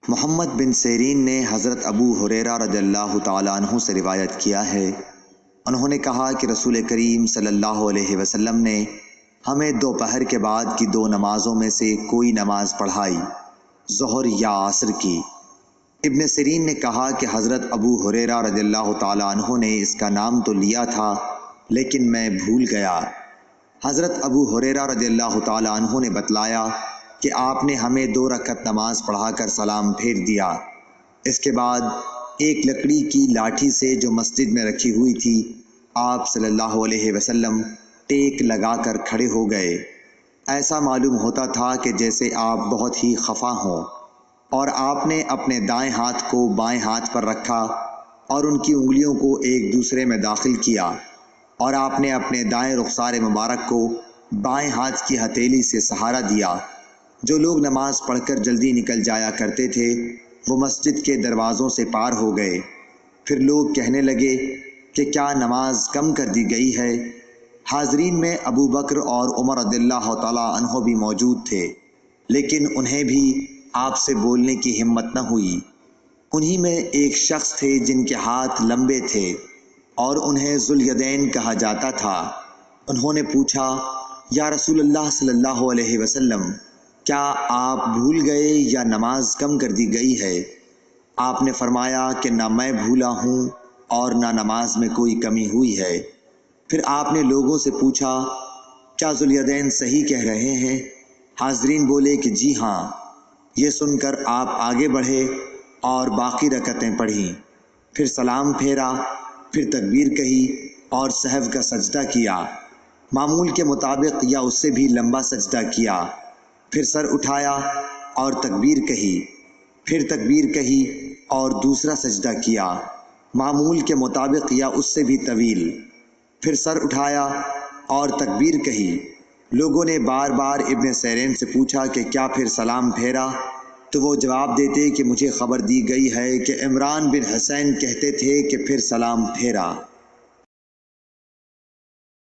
محمد بن سیرین نے حضرت ابو ہریرہ رضی اللہ تعالیٰ عنہ سے روایت کیا ہے، انہوں نے کہا کہ رسول کریم صلی اللہ علیہ وسلم نے ہمیں دوپہر کے بعد کی 2 نمازوں میں سے کوئی نماز پڑھائی، ظہر یا عصر کی۔ ابن سیرین نے کہا کہ حضرت ابو ہریرہ رضی اللہ تعالیٰ عنہ نے اس کا نام تو لیا تھا لیکن میں بھول گیا۔ حضرت ابو ہریرہ رضی اللہ تعالیٰ عنہ نے بتلایا کہ آپ نے ہمیں 2 رکعت نماز پڑھا کر سلام پھیر دیا۔ اس کے بعد ایک لکڑی کی لاٹھی سے جو مسجد میں رکھی ہوئی تھی، آپ صلی اللہ علیہ وسلم ٹیک لگا کر کھڑے ہو گئے۔ ایسا معلوم ہوتا تھا کہ جیسے آپ بہت ہی خفا ہوں، اور آپ نے اپنے دائیں ہاتھ کو بائیں ہاتھ پر رکھا اور ان کی انگلیوں کو ایک دوسرے میں داخل کیا، اور آپ نے اپنے دائیں رخسار مبارک کو بائیں ہاتھ کی ہتھیلی سے سہارا دیا۔ جو لوگ نماز پڑھ کر جلدی نکل جایا کرتے تھے وہ مسجد کے دروازوں سے پار ہو گئے۔ پھر لوگ کہنے لگے کہ کیا نماز کم کر دی گئی ہے؟ حاضرین میں ابو بکر اور عمر رضی اللہ تعالیٰ عنہ بھی موجود تھے، لیکن انہیں بھی آپ سے بولنے کی ہمت نہ ہوئی۔ انہی میں ایک شخص تھے جن کے ہاتھ لمبے تھے اور انہیں ذوالیدین کہا جاتا تھا۔ انہوں نے پوچھا، یا رسول اللہ صلی اللہ علیہ وسلم، کیا آپ بھول گئے یا نماز کم کر دی گئی ہے؟ آپ نے فرمایا کہ نہ میں بھولا ہوں اور نہ نماز میں کوئی کمی ہوئی ہے۔ پھر آپ نے لوگوں سے پوچھا، کیا ذوالیدین صحیح کہہ رہے ہیں؟ حاضرین بولے کہ جی ہاں۔ یہ سن کر آپ آگے بڑھے اور باقی رکعتیں پڑھیں، پھر سلام پھیرا، پھر تکبیر کہی اور سہو کا سجدہ کیا، معمول کے مطابق یا اس سے بھی لمبا سجدہ کیا، پھر سر اٹھایا اور تکبیر کہی، پھر تکبیر کہی اور دوسرا سجدہ کیا، معمول کے مطابق یا اس سے بھی طویل، پھر سر اٹھایا اور تکبیر کہی۔ لوگوں نے بار بار ابن سیرین سے پوچھا کہ کیا پھر سلام پھیرا؟ تو وہ جواب دیتے کہ مجھے خبر دی گئی ہے کہ عمران بن حسین کہتے تھے کہ پھر سلام پھیرا۔